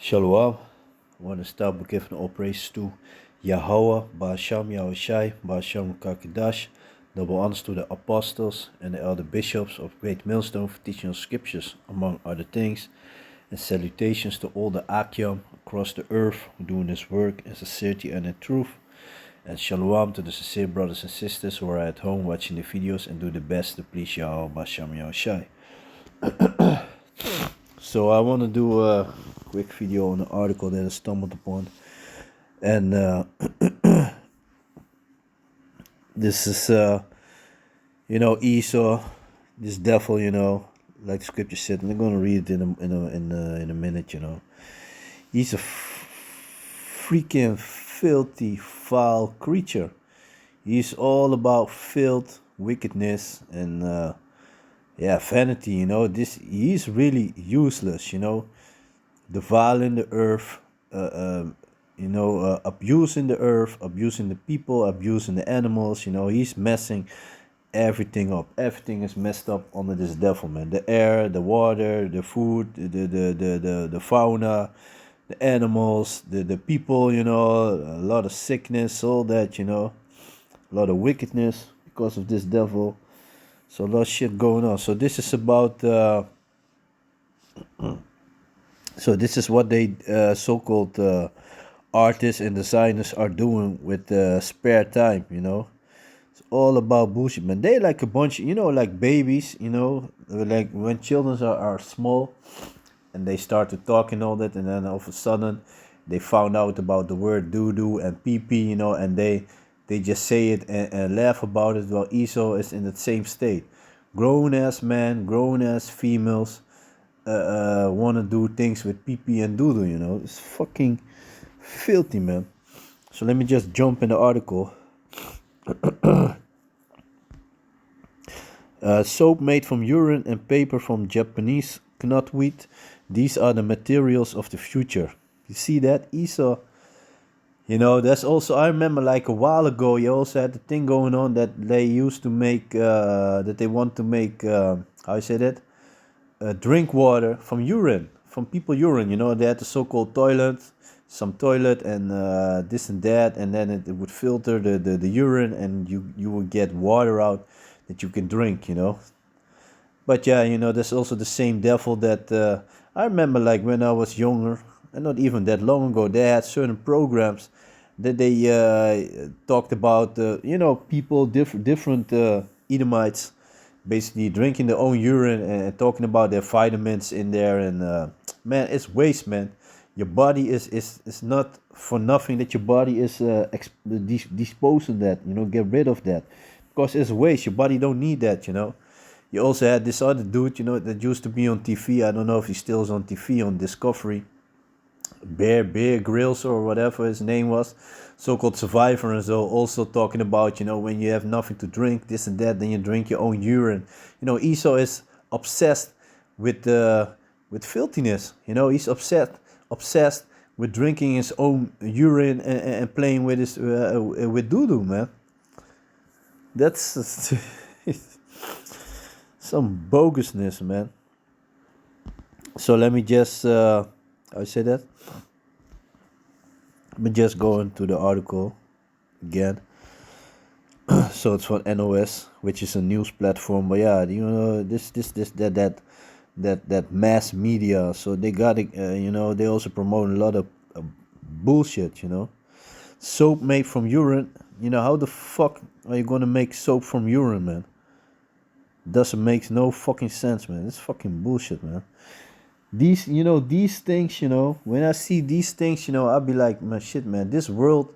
Shalom. I want to start by giving all praise to Yahweh, Ba'asham Yahushai, Ba'asham Kakidash, double honors to the apostles and the elder bishops of Great Millstone for teaching us scriptures, among other things, and salutations to all the Akyam across the earth who doing this work in sincerity and in truth. And shalom to the sincere brothers and sisters who are at home watching the videos and do the best to please Yahweh, Ba'asham Yahushai. So I want to do a quick video on an article that I stumbled upon, and this is Esau, this devil, like the scripture said, and I'm gonna read it in a minute. He's a freaking filthy, foul creature. He's all about filth, wickedness, and vanity. He's really useless. Defiling the earth, abusing the earth, abusing the people, abusing the animals. He's messing everything up. Everything is messed up under this devil, man. The air, the water, the food, the fauna, the animals, the people. A lot of sickness, all that. A lot of wickedness because of this devil. So a lot of shit going on. So this is about. So this is what they so-called artists and designers are doing with spare time. It's all about bullshit, man. They like a bunch, like babies. Like when children are small, and they start to talk and all that, and then all of a sudden they found out about the word doo-doo and pee-pee, and they just say it and laugh about it. While Esau is in the same state. Grown-ass men, grown-ass females want to do things with pee-pee and doo-doo, It's fucking filthy, man. So let me just jump in the article. Soap made from urine and paper from Japanese knotweed. These are the materials of the future. You see that? Esau. That's also, I remember like a while ago, you also had the thing going on that they used to make, that they want to make, how you say that? Drink water from urine, from people urine. They had the so-called some toilet and this and that, and then it would filter the urine, and you would get water out that you can drink. But yeah, there's also the same devil that I remember like when I was younger, and not even that long ago, they had certain programs that they talked about, people, different Edomites, basically drinking their own urine and talking about their vitamins in there. And man, it's waste, man. Your body is not for nothing that your body is disposing that, get rid of that, because it's waste. Your body don't need that. You also had this other dude, that used to be on TV. I don't know if he still is on TV, on Discovery. Bear Grylls or whatever his name was, so-called survivor, and so also talking about, when you have nothing to drink, this and that, then you drink your own urine. Esau is obsessed with filthiness. He's obsessed with drinking his own urine and playing with his with doo-doo, man. That's some bogusness, man. So let me just I say that. Let me just go into the article again. So it's from NOS, which is a news platform. But yeah, that mass media. So they got it. They also promote a lot of bullshit. Soap made from urine. How the fuck are you gonna make soap from urine, man? Doesn't make no fucking sense, man. It's fucking bullshit, man. These things, when I see these things, I'll be like, man, shit, man, this world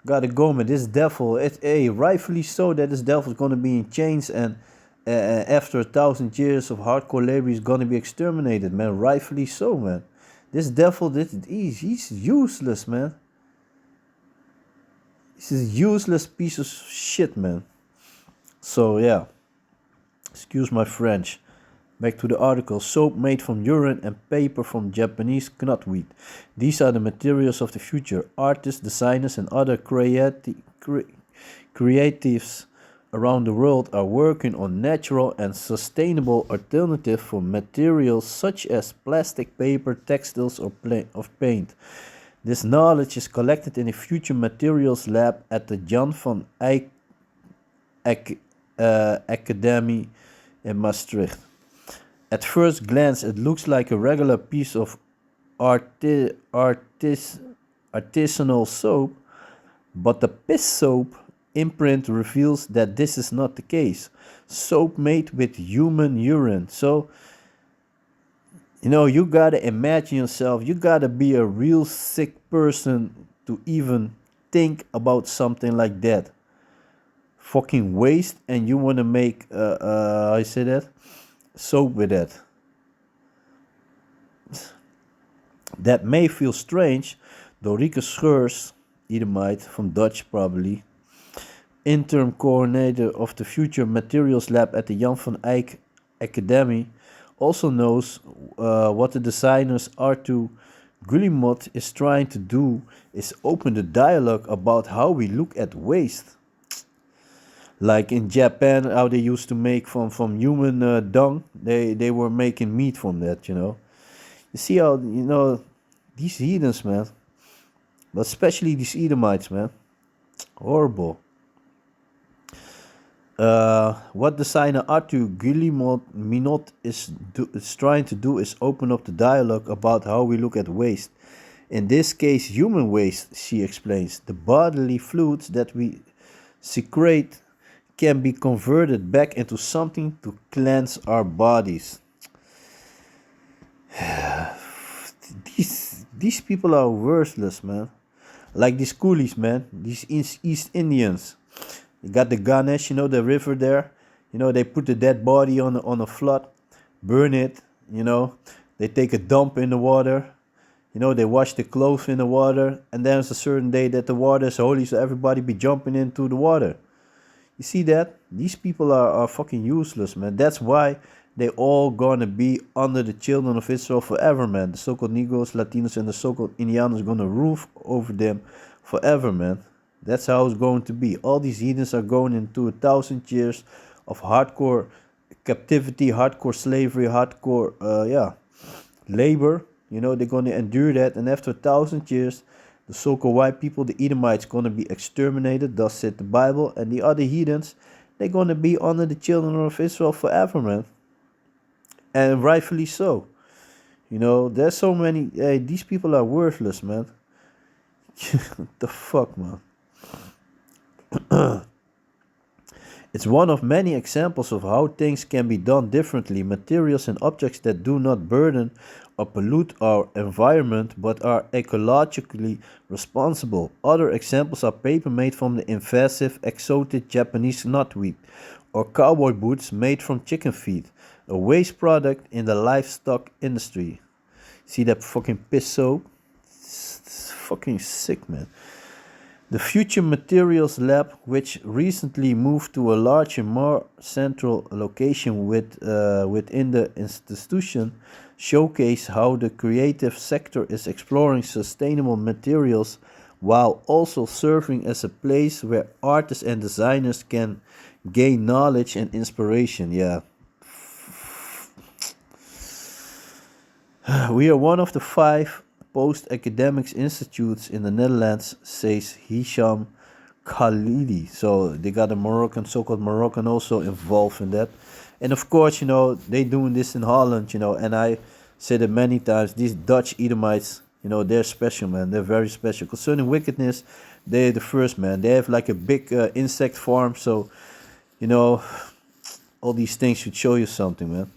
gotta go, man. This devil, rightfully so that this devil is gonna be in chains, and after 1,000 years of hardcore labor, he's gonna be exterminated, man. Rightfully so, man. This devil, he's useless, man. This is a useless piece of shit, man. So, yeah. Excuse my French. Back to the article. Soap made from urine and paper from Japanese knotweed. These are the materials of the future. Artists, designers, and other creatives around the world are working on natural and sustainable alternatives for materials such as plastic, paper, textiles, or of paint. This knowledge is collected in a future materials lab at the Jan van Eyck Academy in Maastricht. At first glance, it looks like a regular piece of artisanal soap, but the Piss Soap imprint reveals that this is not the case. Soap made with human urine. So, you gotta imagine yourself, you gotta be a real sick person to even think about something like that. Fucking waste, and you wanna make, I say that? Soap with that. That may feel strange, though Rieke Scheurs, Edomite from Dutch probably, interim coordinator of the Future Materials Lab at the Jan van Eyck Academy, also knows what the designers Arthur Guillemot is trying to do is open the dialogue about how we look at waste. Like in Japan, how they used to make from human dung, they were making meat from that, You see how, these heathens, man, but especially these Edomites, man, horrible. What designer Arthur Guillemot Minot is trying to do is open up the dialogue about how we look at waste. In this case, human waste, she explains. The bodily fluids that we secrete can be converted back into something to cleanse our bodies. These people are worthless, man. Like these coolies, man. These East Indians. You got the Ganesh, the river there. They put the dead body on a flood, burn it. They take a dump in the water. They wash the clothes in the water, and then there's a certain day that the water is holy, so everybody be jumping into the water. You see that? These people are fucking useless, man. That's why they all gonna be under the children of Israel forever, man. The so-called Negroes, Latinos, and the so-called Indianos gonna rule over them forever, man. That's how it's going to be. All these heathens are going into 1,000 years of hardcore captivity, hardcore slavery, hardcore, labor. They're going to endure that. And after 1,000 years, the so-called white people, the Edomites, going to be exterminated. Thus said the Bible. And the other heathens, they're going to be under the children of Israel forever, man. And rightfully so. There's so many. These people are worthless, man. What the fuck, man? It's one of many examples of how things can be done differently. Materials and objects that do not burden or pollute our environment but are ecologically responsible. Other examples are paper made from the invasive exotic Japanese knotweed, or cowboy boots made from chicken feet, a waste product in the livestock industry. See that fucking piss soap? It's fucking sick, man. The Future Materials Lab, which recently moved to a larger, more central location within the institution, showcase how the creative sector is exploring sustainable materials while also serving as a place where artists and designers can gain knowledge and inspiration. Yeah. We are one of the 5 post-academic institutes in the Netherlands, says Hisham Khalidi. So they got a Moroccan, so-called Moroccan also involved in that. And of course, they doing this in Holland, and I said it many times, these Dutch Edomites, they're special, man. They're very special. Concerning wickedness, they're the first, man. They have like a big insect farm, so, all these things should show you something, man.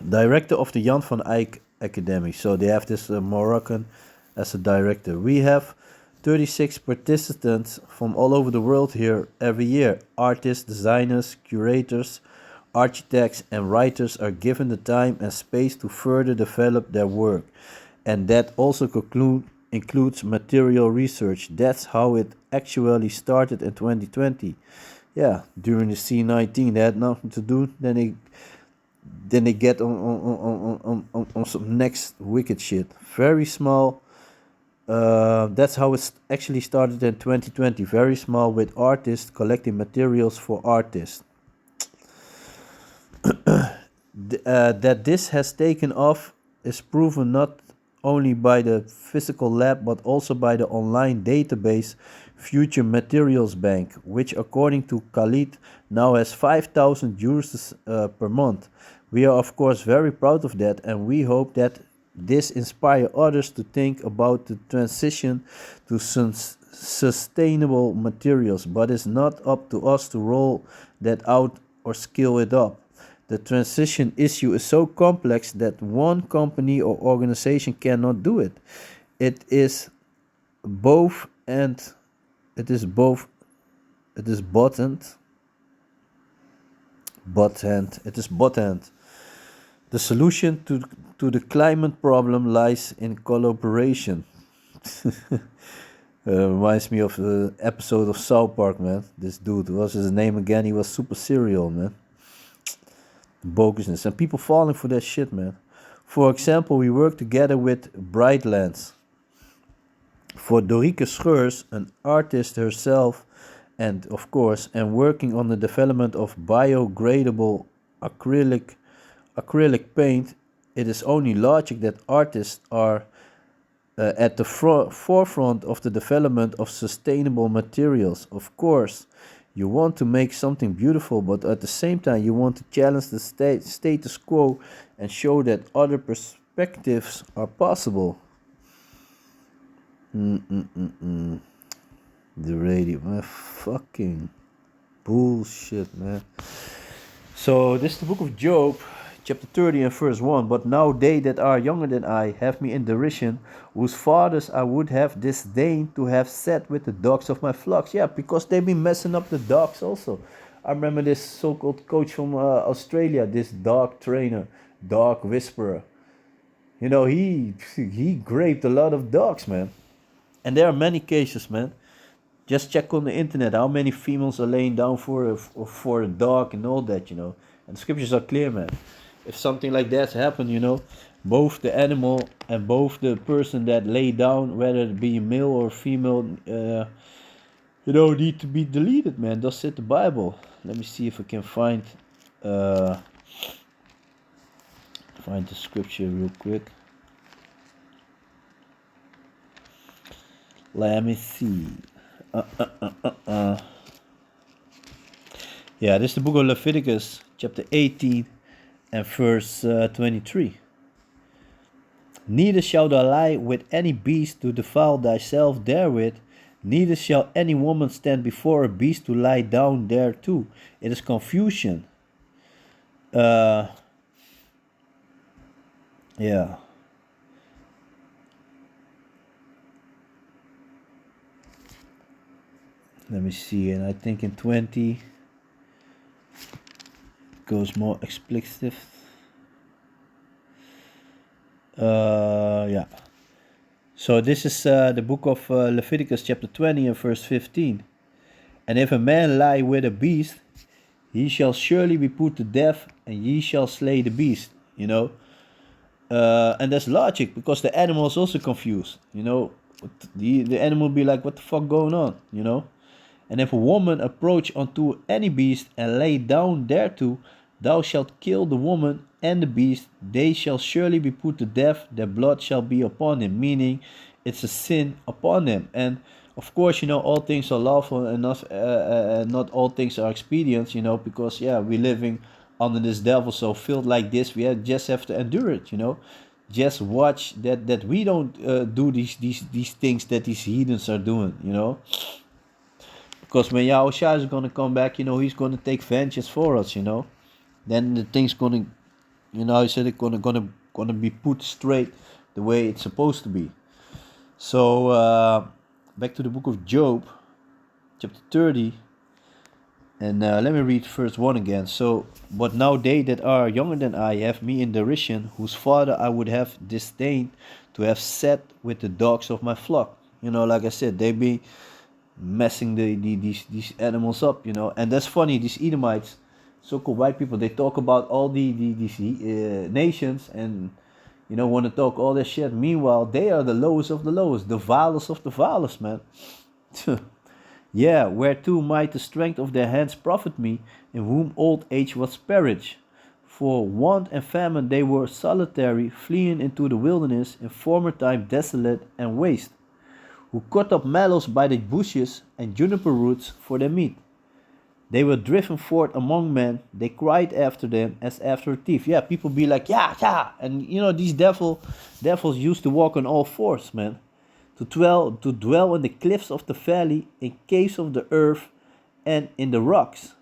Director of the Jan van Eyck Academy. So they have this Moroccan as a director. We have 36 participants from all over the world here every year. Artists, designers, curators, architects, and writers are given the time and space to further develop their work. And that also includes material research. That's how it actually started in 2020. Yeah, during the C19, they had nothing to do. Then they get on some next wicked shit. Very small That's how it actually started in 2020. Very small, with artists collecting materials for artists. That this has taken off is proven not only by the physical lab but also by the online database Future Materials Bank, which, according to Khalid, now has 5,000 users per month. We are, of course, very proud of that, and we hope that this inspire others to think about the transition to sustainable materials, but it's not up to us to roll that out or scale it up. The transition issue is so complex that one company or organization cannot do it. It is both and it is both it is bot end. The solution to the climate problem lies in collaboration. Reminds me of the episode of South Park, man. This dude, what was his name again? He was super serial, man. Bogusness and people falling for that shit, man. For example, we work together with Brightlands for Dorike Scheurs, an artist herself, and of course, and working on the development of biodegradable acrylic paint. It is only logic that artists are at the forefront of the development of sustainable materials. Of course, you want to make something beautiful, but at the same time, you want to challenge the status quo and show that other perspectives are possible. The radio, man, fucking bullshit, man. So this is the book of Job, chapter 30 and verse 1. But now they that are younger than I have me in derision, whose fathers I would have disdained to have set with the dogs of my flocks. Yeah, because they've been messing up the dogs also. I remember this so-called coach from Australia, this dog trainer, dog whisperer. You know, he raped a lot of dogs, man. And there are many cases, man. Just check on the internet how many females are laying down for a dog and all that, you know. And the scriptures are clear, man. If something like that's happened, you know, both the animal and both the person that lay down, whether it be male or female, need to be deleted, man. Thus said the Bible. Let me see if I can find the scripture real quick. Let me see. Yeah, this is the book of Leviticus, chapter 18 and verse 23. Neither shalt thou lie with any beast to defile thyself therewith, neither shall any woman stand before a beast to lie down thereto. It is confusion. Yeah. Let me see, and I think in 20 goes more explicit. Yeah. So this is the book of Leviticus chapter 20 and verse 15. And if a man lie with a beast, he shall surely be put to death, and ye shall slay the beast, you know. And that's logic, because the animal is also confused, you know. The animal be like, what the fuck going on, you know. And if a woman approach unto any beast and lay down thereto, thou shalt kill the woman and the beast, they shall surely be put to death, their blood shall be upon him, meaning it's a sin upon them. And of course, you know, all things are lawful and not all things are expedient, you know, because yeah, we're living under this devil, so filled like this, we just have to endure it, you know. Just watch that we don't do these things that these heathens are doing, you know. Because when Yahushua is going to come back, you know, he's going to take vengeance for us, you know. Then the thing's going to, you know, he said it's going to be put straight the way it's supposed to be. So, back to the book of Job, chapter 30. And let me read verse 1 again. So, but now they that are younger than I have me in derision, whose father I would have disdained to have set with the dogs of my flock. You know, like I said, they be messing these animals up, you know. And that's funny, these Edomites, so-called white people, they talk about all these nations, and want to talk all that shit. Meanwhile, they are the lowest of the lowest, the vilest of the vilest, man. Yeah, whereto might the strength of their hands profit me, in whom old age was perished. For want and famine they were solitary, fleeing into the wilderness, in former time desolate and waste, who cut up mallows by the bushes and juniper roots for their meat. They were driven forth among men. They cried after them as after a thief. Yeah, people be like, yeah, yeah, and these devils used to walk on all fours, man. To dwell in the cliffs of the valley, in caves of the earth, and in the rocks.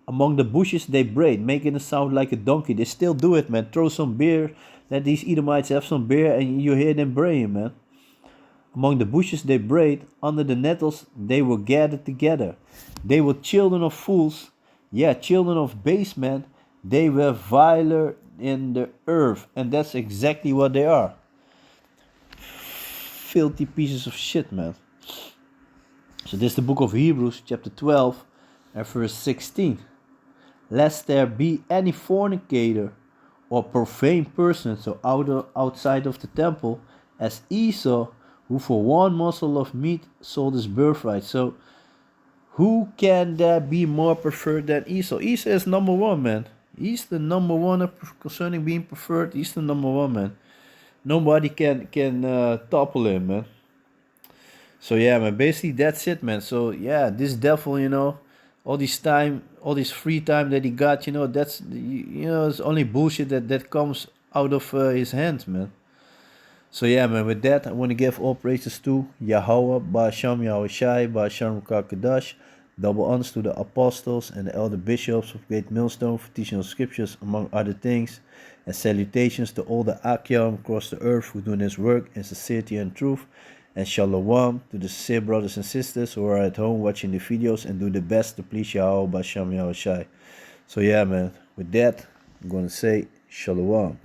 Among the bushes they brayed, making a sound like a donkey. They still do it, man. Throw some beer, let these Edomites have some beer, and you hear them braying, man. Among the bushes they brayed, under the nettles they were gathered together. They were children of fools, yeah, children of base men. They were viler in the earth, and that's exactly what they are. Filthy pieces of shit, man. So this is the book of Hebrews, chapter 12, and verse 16. Lest there be any fornicator or profane person, so outside of the temple, as Esau, who for one morsel of meat sold his birthright. So who can there be more preferred than Esau? Esau is number one, man. He's the number one concerning being preferred. He's the number one, man. Nobody can topple him, man. So yeah, man. Basically, that's it, man. So yeah, this devil, all this free time that he got, that's it's only bullshit that comes out of his hands, man. So yeah, man, with that, I want to give all praises to Yahweh, Ba'asham Yahushai, Ba'asham Kakadash, double honors to the apostles and the elder bishops of Great Millstone for teaching the scriptures, among other things, and salutations to all the Akyam across the earth who do this work in sincerity and truth, and Shalom to the sincere brothers and sisters who are at home watching the videos and do the best to please Yahweh, Ba'asham Yahushai. So yeah, man, with that, I'm going to say Shalom.